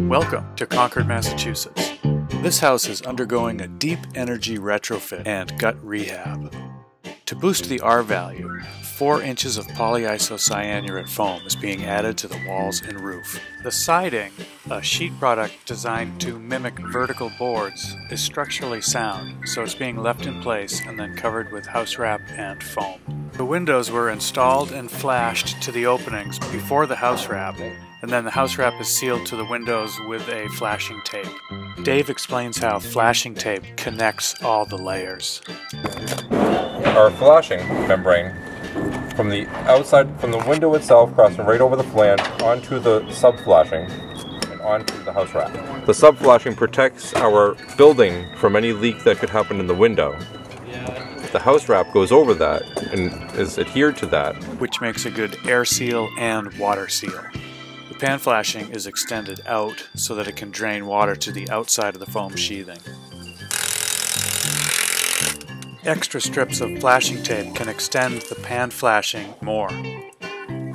Welcome to Concord, Massachusetts. This house is undergoing a deep energy retrofit and gut rehab. To boost the R value, 4 inches of polyisocyanurate foam is being added to the walls and roof. The siding, a sheet product designed to mimic vertical boards, is structurally sound, so it's being left in place and then covered with house wrap and foam. The windows were installed and flashed to the openings before the house wrap, and then the house wrap is sealed to the windows with a flashing tape. Dave explains how flashing tape connects all the layers. Our flashing membrane from the outside, from the window itself, crossing right over the flange onto the sub-flashing and onto the house wrap. The sub-flashing protects our building from any leak that could happen in the window. The house wrap goes over that and is adhered to that, which makes a good air seal and water seal. The pan flashing is extended out so that it can drain water to the outside of the foam sheathing. Extra strips of flashing tape can extend the pan flashing more.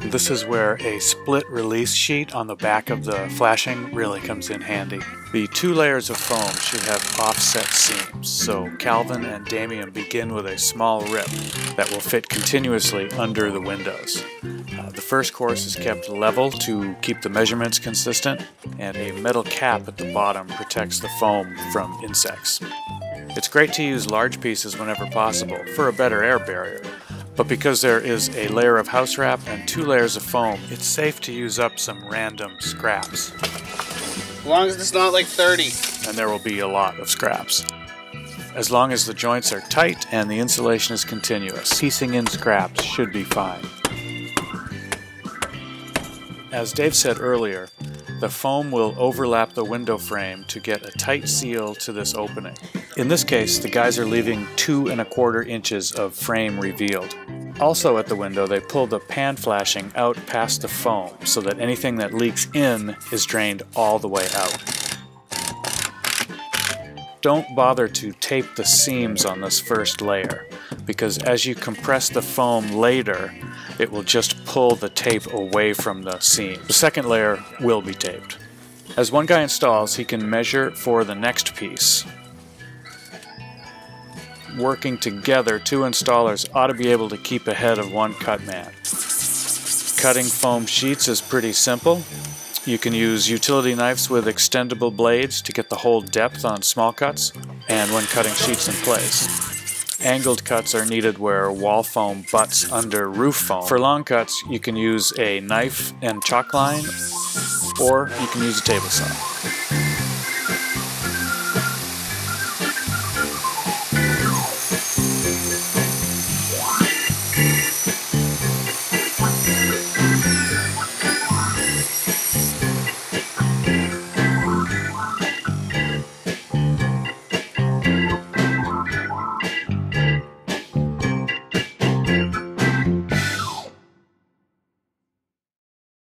This is where a split release sheet on the back of the flashing really comes in handy. The 2 layers of foam should have offset seams, so Calvin and Damien begin with a small rip that will fit continuously under the windows. The first course is kept level to keep the measurements consistent, and a metal cap at the bottom protects the foam from insects. It's great to use large pieces whenever possible for a better air barrier, but because there is a layer of house wrap and 2 layers of foam, it's safe to use up some random scraps. As long as it's not like 30. And there will be a lot of scraps. As long as the joints are tight and the insulation is continuous, piecing in scraps should be fine. As Dave said earlier, the foam will overlap the window frame to get a tight seal to this opening. In this case, the guys are leaving 2 1/4 inches of frame revealed. Also at the window, they pull the pan flashing out past the foam so that anything that leaks in is drained all the way out. Don't bother to tape the seams on this first layer, because as you compress the foam later, it will just pull the tape away from the seam. The second layer will be taped. As one guy installs, he can measure for the next piece. Working together, 2 installers ought to be able to keep ahead of one cut man. Cutting foam sheets is pretty simple. You can use utility knives with extendable blades to get the whole depth on small cuts and when cutting sheets in place. Angled cuts are needed where wall foam butts under roof foam. For long cuts, you can use a knife and chalk line, or you can use a table saw.